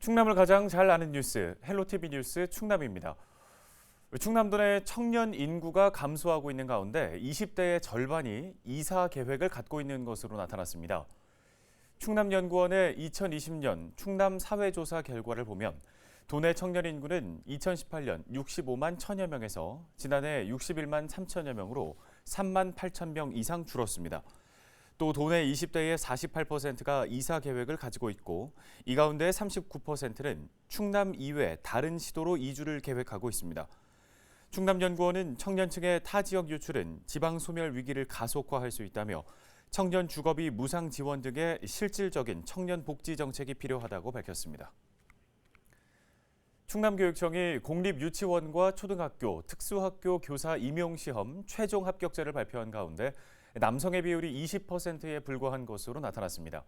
충남을 가장 잘 아는 뉴스, 헬로티비 뉴스 충남입니다. 충남도 내 청년 인구가 감소하고 있는 가운데 20대의 절반이 이사 계획을 갖고 있는 것으로 나타났습니다. 충남연구원의 2020년 충남 사회조사 결과를 보면 도내 청년 인구는 2018년 65만 1천여 명에서 지난해 61만 3천여 명으로 3만 8천 명 이상 줄었습니다. 또 도내 20대의 48%가 이사 계획을 가지고 있고 이 가운데 39%는 충남 이외 다른 시도로 이주를 계획하고 있습니다. 충남연구원은 청년층의 타 지역 유출은 지방 소멸 위기를 가속화할 수 있다며 청년 주거비 무상 지원 등의 실질적인 청년 복지 정책이 필요하다고 밝혔습니다. 충남교육청이 공립유치원과 초등학교, 특수학교 교사 임용시험 최종 합격자를 발표한 가운데 남성의 비율이 20%에 불과한 것으로 나타났습니다.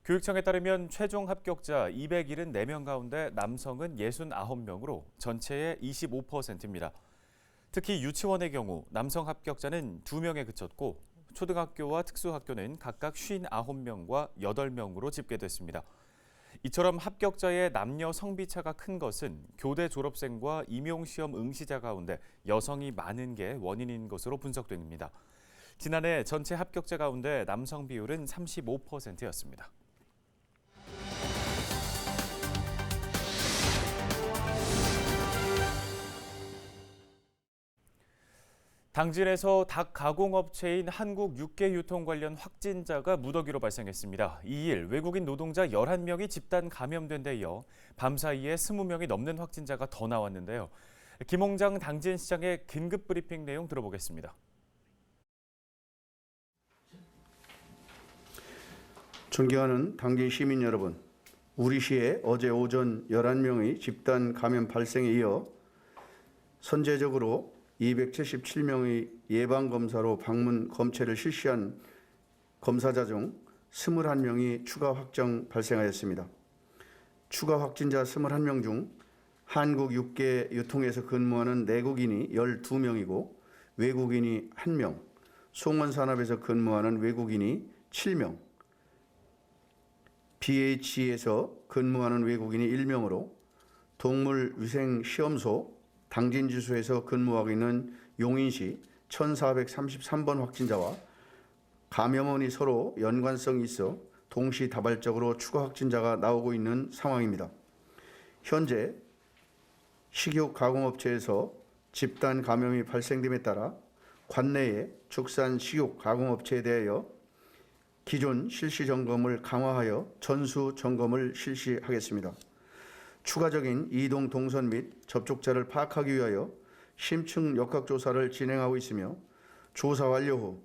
교육청에 따르면 최종 합격자 274명 가운데 남성은 69명으로 전체의 25%입니다. 특히 유치원의 경우 남성 합격자는 2명에 그쳤고 초등학교와 특수학교는 각각 59명과 8명으로 집계됐습니다. 이처럼 합격자의 남녀 성비차가 큰 것은 교대 졸업생과 임용시험 응시자 가운데 여성이 많은 게 원인인 것으로 분석됩니다. 지난해 전체 합격자 가운데 남성 비율은 35%였습니다. 당진에서 닭 가공업체인 한국육계유통 관련 확진자가 무더기로 발생했습니다. 2일 외국인 노동자 11명이 집단 감염된 데 이어 밤사이에 20명이 넘는 확진자가 더 나왔는데요. 김홍장 당진시장의 긴급 브리핑 내용 들어보겠습니다. 존경하는 당진 시민 여러분, 우리 시에 어제 오전 11명의 집단 감염 발생에 이어 선제적으로 277명의 예방검사로 방문 검체를 실시한 검사자 중 21명이 추가 확정 발생하였습니다. 추가 확진자 21명 중 한국육계유통에서 근무하는 내국인이 12명이고 외국인이 1명, 송원산업에서 근무하는 외국인이 7명, BH에서 근무하는 외국인이 1명으로 동물위생시험소 당진지소에서 근무하고 있는 용인시 1433번 확진자와 감염원이 서로 연관성이 있어 동시다발적으로 추가 확진자가 나오고 있는 상황입니다. 현재 식육 가공업체에서 집단 감염이 발생됨에 따라 관내의 축산 식육 가공업체에 대하여 기존 실시 점검을 강화하여 전수 점검을 실시하겠습니다. 추가적인 이동 동선 및 접촉자를 파악하기 위하여 심층 역학조사를 진행하고 있으며 조사 완료 후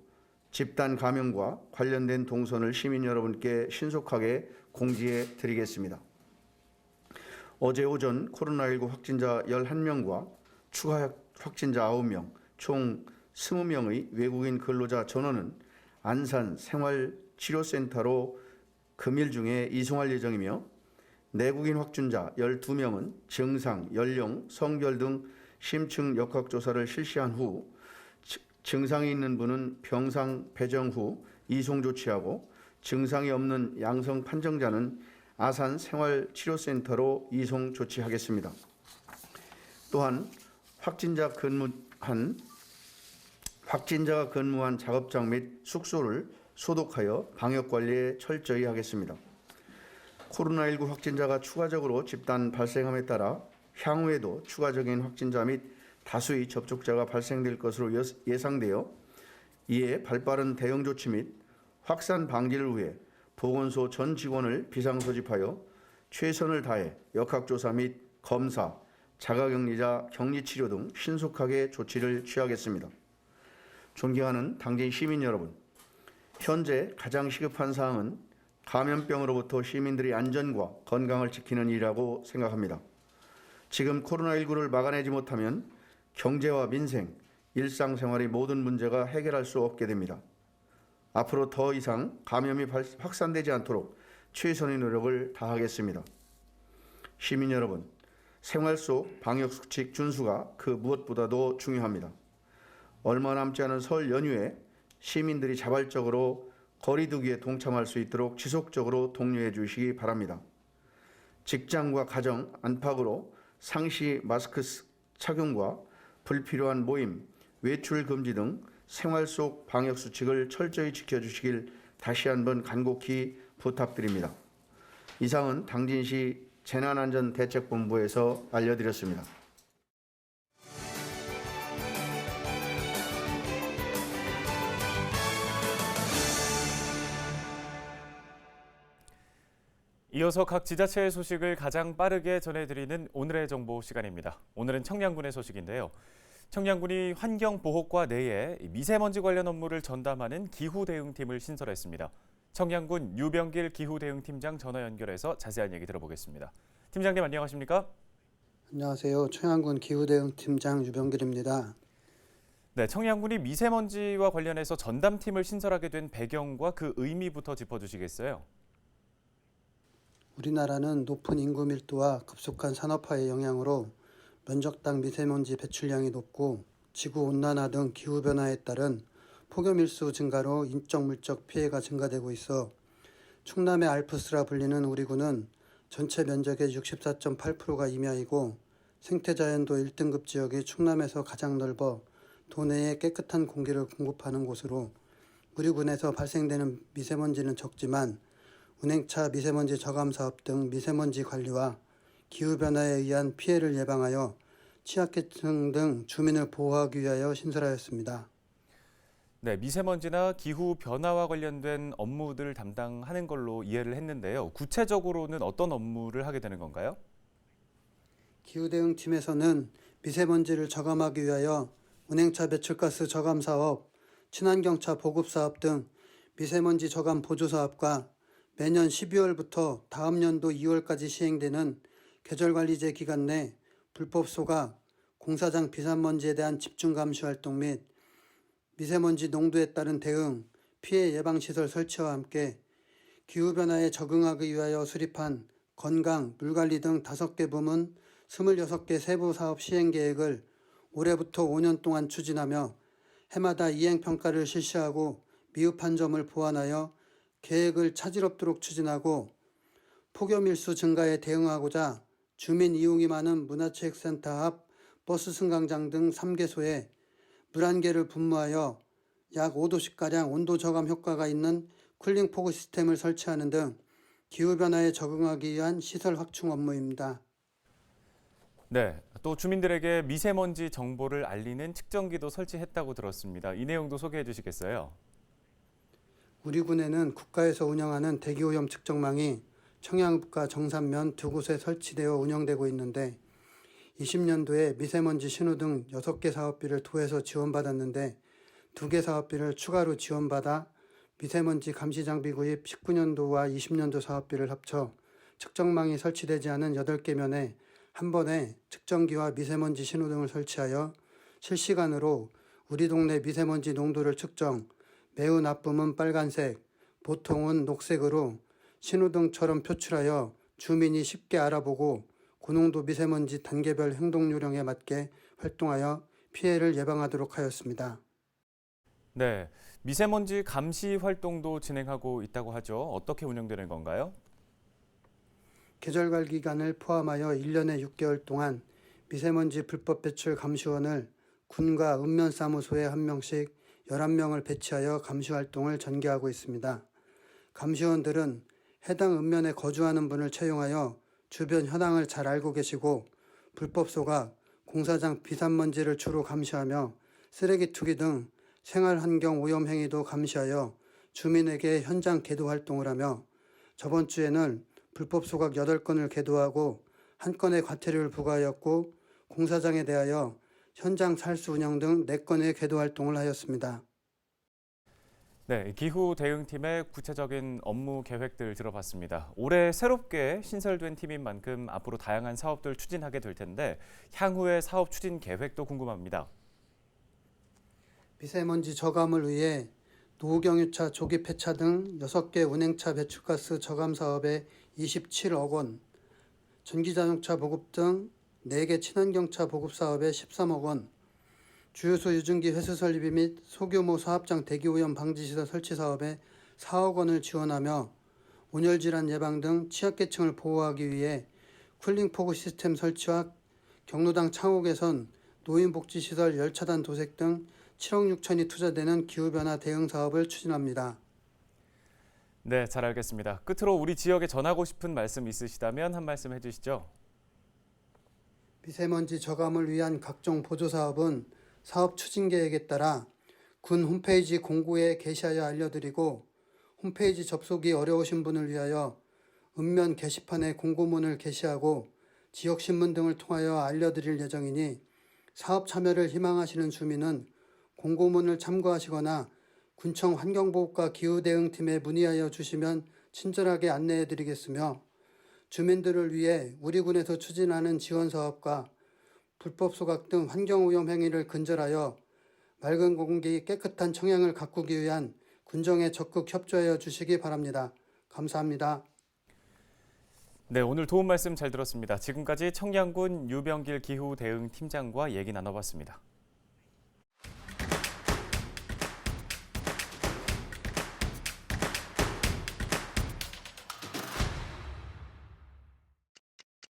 집단 감염과 관련된 동선을 시민 여러분께 신속하게 공지해 드리겠습니다. 어제 오전 코로나19 확진자 11명과 추가 확진자 9명, 총 20명의 외국인 근로자 전원은 안산 생활치료센터로 금일 중에 이송할 예정이며 내국인 확진자 12명은 증상, 연령, 성별 등 심층 역학조사를 실시한 후 증상이 있는 분은 병상 배정 후 이송 조치하고 증상이 없는 양성 판정자는 아산 생활치료센터로 이송 조치하겠습니다. 또한 확진자가 근무한 작업장 및 숙소를 소독하여 방역관리에 철저히 하겠습니다. 코로나19 확진자가 추가적으로 집단 발생함에 따라 향후에도 추가적인 확진자 및 다수의 접촉자가 발생될 것으로 예상되어 이에 발빠른 대응 조치 및 확산 방지를 위해 보건소 전 직원을 비상소집하여 최선을 다해 역학조사 및 검사, 자가격리자 격리치료 등 신속하게 조치를 취하겠습니다. 존경하는 당진 시민 여러분, 현재 가장 시급한 사항은 감염병으로부터 시민들의 안전과 건강을 지키는 일이라고 생각합니다. 지금 코로나19를 막아내지 못하면 경제와 민생, 일상생활의 모든 문제가 해결할 수 없게 됩니다. 앞으로 더 이상 감염이 확산되지 않도록 최선의 노력을 다하겠습니다. 시민 여러분, 생활 속 방역수칙 준수가 그 무엇보다도 중요합니다. 얼마 남지 않은 설 연휴에 시민들이 자발적으로 거리 두기에 동참할 수 있도록 지속적으로 독려해 주시기 바랍니다. 직장과 가정 안팎으로 상시 마스크 착용과 불필요한 모임, 외출 금지 등 생활 속 방역 수칙을 철저히 지켜주시길 다시 한번 간곡히 부탁드립니다. 이상은 당진시 재난안전대책본부에서 알려드렸습니다. 이어서 각 지자체의 소식을 가장 빠르게 전해드리는 오늘의 정보 시간입니다. 오늘은 청량군의 소식인데요. 청량군이 환경보호과 내에 미세먼지 관련 업무를 전담하는 기후대응팀을 신설했습니다. 청량군 유병길 기후대응팀장 전화 연결해서 자세한 얘기 들어보겠습니다. 팀장님 안녕하십니까? 안녕하세요. 청양군 기후대응팀장 유병길입니다. 네, 청량군이 미세먼지와 관련해서 전담팀을 신설하게 된 배경과 그 의미부터 짚어주시겠어요? 우리나라는 높은 인구 밀도와 급속한 산업화의 영향으로 면적당 미세먼지 배출량이 높고 지구온난화 등 기후변화에 따른 폭염일수 증가로 인적 물적 피해가 증가되고 있어 충남의 알프스라 불리는 우리 군은 전체 면적의 64.8%가 임야이고 생태자연도 1등급 지역이 충남에서 가장 넓어 도내에 깨끗한 공기를 공급하는 곳으로 우리 군에서 발생되는 미세먼지는 적지만 운행차 미세먼지 저감 사업 등 미세먼지 관리와 기후변화에 의한 피해를 예방하여 취약계층 등 주민을 보호하기 위하여 신설하였습니다. 네, 미세먼지나 기후 변화와 관련된 업무들을 담당하는 걸로 이해를 했는데요. 구체적으로는 어떤 업무를 하게 되는 건가요? 기후대응팀에서는 미세먼지를 저감하기 위하여 운행차 배출가스 저감 사업, 친환경차 보급 사업 등 미세먼지 저감 보조 사업과 매년 12월부터 다음 연도 2월까지 시행되는 계절관리제 기간 내 불법 소각, 공사장 비산먼지에 대한 집중 감시 활동 및 미세먼지 농도에 따른 대응, 피해 예방시설 설치와 함께 기후변화에 적응하기 위하여 수립한 건강, 물관리 등 5개 부문 26개 세부 사업 시행 계획을 올해부터 5년 동안 추진하며 해마다 이행평가를 실시하고 미흡한 점을 보완하여 계획을 차질 없도록 추진하고 폭염일수 증가에 대응하고자 주민 이용이 많은 문화체육센터 앞 버스 승강장 등 3개소에 물안개를 분무하여 약 5도씩가량 온도 저감 효과가 있는 쿨링 포구 시스템을 설치하는 등 기후변화에 적응하기 위한 시설 확충 업무입니다. 네, 또 주민들에게 미세먼지 정보를 알리는 측정기도 설치했다고 들었습니다. 이 내용도 소개해 주시겠어요? 우리 군에는 국가에서 운영하는 대기오염 측정망이 청양읍과 정산면 2곳에 설치되어 운영되고 있는데 20년도에 미세먼지 신호등 6개 사업비를 도에서 지원받았는데 2개 사업비를 추가로 지원받아 미세먼지 감시장비 구입 19년도와 20년도 사업비를 합쳐 측정망이 설치되지 않은 8개 면에 한 번에 측정기와 미세먼지 신호등을 설치하여 실시간으로 우리 동네 미세먼지 농도를 측정, 매우 나쁨은 빨간색, 보통은 녹색으로 신호등처럼 표출하여 주민이 쉽게 알아보고 고농도 미세먼지 단계별 행동 요령에 맞게 활동하여 피해를 예방하도록 하였습니다. 네, 미세먼지 감시 활동도 진행하고 있다고 하죠. 어떻게 운영되는 건가요? 계절갈 기간을 포함하여 1년에 6개월 동안 미세먼지 불법 배출 감시원을 군과 읍면사무소에 한 명씩 11명을 배치하여 감시 활동을 전개하고 있습니다. 감시원들은 해당 읍면에 거주하는 분을 채용하여 주변 현황을 잘 알고 계시고 불법 소각, 공사장 비산먼지를 주로 감시하며 쓰레기 투기 등 생활환경 오염 행위도 감시하여 주민에게 현장 계도 활동을 하며 저번 주에는 불법 소각 8건을 계도하고 1건의 과태료를 부과하였고 공사장에 대하여 현장 살수 운영 등 4건의 계도 활동을 하였습니다. 네, 기후 대응팀의 구체적인 업무 계획들 들어봤습니다. 올해 새롭게 신설된 팀인 만큼 앞으로 다양한 사업들 추진하게 될 텐데 향후의 사업 추진 계획도 궁금합니다. 미세먼지 저감을 위해 노후경유차 조기 폐차 등 6개 운행차 배출가스 저감 사업에 27억 원, 전기자동차 보급 등 4개 친환경차 보급 사업에 13억 원, 주유소 유증기 회수 설비 및 소규모 사업장 대기오염 방지시설 설치 사업에 4억 원을 지원하며 온열질환 예방 등 취약계층을 보호하기 위해 쿨링 포구 시스템 설치와 경로당 창호 개선, 노인복지시설 열차단 도색 등 7억 6천이 투자되는 기후변화 대응 사업을 추진합니다. 네, 잘 알겠습니다. 끝으로 우리 지역에 전하고 싶은 말씀 있으시다면 한 말씀 해주시죠. 미세먼지 저감을 위한 각종 보조 사업은 사업 추진 계획에 따라 군 홈페이지 공고에 게시하여 알려드리고 홈페이지 접속이 어려우신 분을 위하여 읍면 게시판에 공고문을 게시하고 지역신문 등을 통하여 알려드릴 예정이니 사업 참여를 희망하시는 주민은 공고문을 참고하시거나 군청 환경보호과 기후대응팀에 문의하여 주시면 친절하게 안내해드리겠으며 주민들을 위해 우리 군에서 추진하는 지원사업과 불법 소각 등 환경오염 행위를 근절하여 맑은 공기, 깨끗한 청양을 가꾸기 위한 군정에 적극 협조하여 주시기 바랍니다. 감사합니다. 네, 오늘 도움 말씀 잘 들었습니다. 지금까지 청양군 유병길 기후대응팀장과 얘기 나눠봤습니다.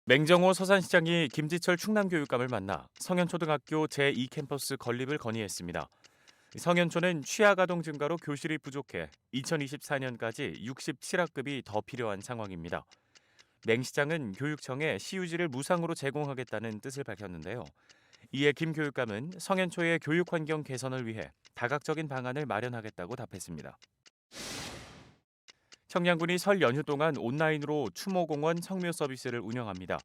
맹정호 서산시장이 김지철 충남교육감을 만나 성현초등학교 제2캠퍼스 건립을 건의했습니다. 성현초는 취약아동 증가로 교실이 부족해 2024년까지 67학급이 더 필요한 상황입니다. 맹 시장은 교육청에 시유지를 무상으로 제공하겠다는 뜻을 밝혔는데요. 이에 김 교육감은 성현초의 교육 환경 개선을 위해 다각적인 방안을 마련하겠다고 답했습니다. 청양군이 설 연휴 동안 온라인으로 추모공원 성묘 서비스를 운영합니다.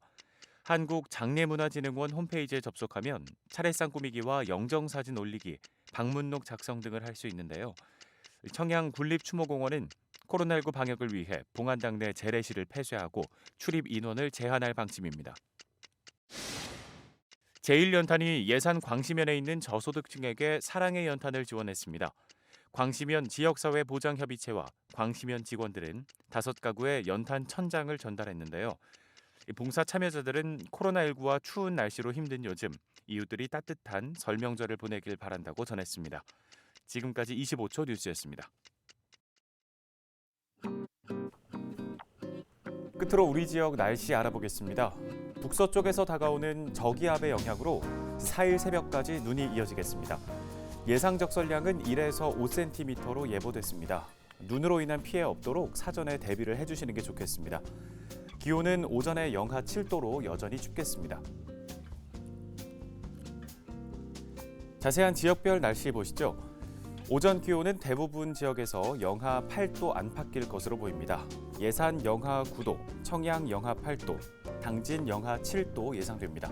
한국장례문화진흥원 홈페이지에 접속하면 차례상 꾸미기와 영정사진 올리기, 방문록 작성 등을 할 수 있는데요. 청양군립추모공원은 코로나19 방역을 위해 봉안당 내 재래시를 폐쇄하고 출입 인원을 제한할 방침입니다. 제1연탄이 예산 광시면에 있는 저소득층에게 사랑의 연탄을 지원했습니다. 광시면 지역사회보장협의체와 광시면 직원들은 5가구에 연탄 1,000장을 전달했는데요. 봉사 참여자들은 코로나19와 추운 날씨로 힘든 요즘 이웃들이 따뜻한 설 명절을 보내길 바란다고 전했습니다. 지금까지 25초 뉴스였습니다. 끝으로 우리 지역 날씨 알아보겠습니다. 북서쪽에서 다가오는 저기압의 영향으로 4일 새벽까지 눈이 이어지겠습니다. 예상 적설량은 1에서 5cm로 예보됐습니다. 눈으로 인한 피해 없도록 사전에 대비를 해주시는 게 좋겠습니다. 기온은 오전에 영하 7도로 여전히 춥겠습니다. 자세한 지역별 날씨 보시죠. 오전 기온은 대부분 지역에서 영하 8도 안팎일 것으로 보입니다. 예산 영하 9도, 청양 영하 8도, 당진 영하 7도 예상됩니다.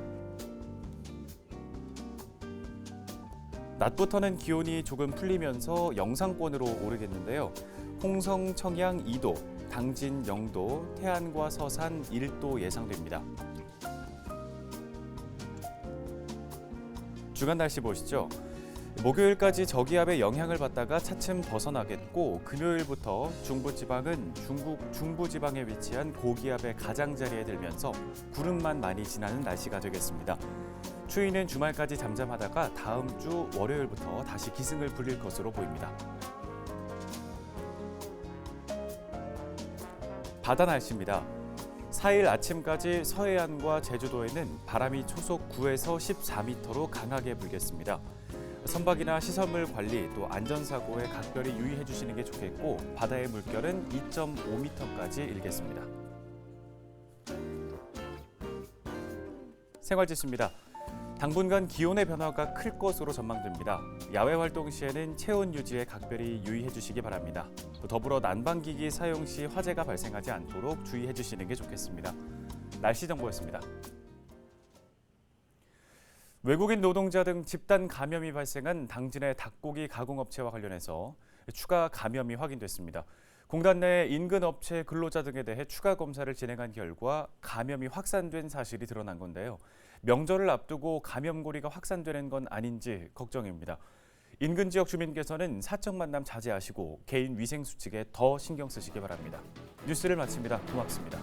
낮부터는 기온이 조금 풀리면서 영상권으로 오르겠는데요. 홍성, 청양 2도, 당진 0도, 태안과 서산 1도 예상됩니다. 주간 날씨 보시죠. 목요일까지 저기압의 영향을 받다가 차츰 벗어나겠고 금요일부터 중부지방은 중부지방에 위치한 고기압의 가장자리에 들면서 구름만 많이 지나는 날씨가 되겠습니다. 추위는 주말까지 잠잠하다가 다음 주 월요일부터 다시 기승을 부릴 것으로 보입니다. 바다 날씨입니다. 4일 아침까지 서해안과 제주도에는 바람이 초속 9에서 14m로 강하게 불겠습니다. 선박이나 시설물 관리 또 안전사고에 각별히 유의해 주시는 게 좋겠고 바다의 물결은 2.5m까지 일겠습니다. 생활지수입니다. 당분간 기온의 변화가 클 것으로 전망됩니다. 야외 활동 시에는 체온 유지에 각별히 유의해 주시기 바랍니다. 또 더불어 난방기기 사용 시 화재가 발생하지 않도록 주의해 주시는 게 좋겠습니다. 날씨 정보였습니다. 외국인 노동자 등 집단 감염이 발생한 당진의 닭고기 가공업체와 관련해서 추가 감염이 확인됐습니다. 공단 내 인근 업체 근로자 등에 대해 추가 검사를 진행한 결과 감염이 확산된 사실이 드러난 건데요. 명절을 앞두고 감염고리가 확산되는 건 아닌지 걱정입니다. 인근 지역 주민께서는 사적 만남 자제하시고 개인 위생 수칙에 더 신경 쓰시기 바랍니다. 뉴스를 마칩니다. 고맙습니다.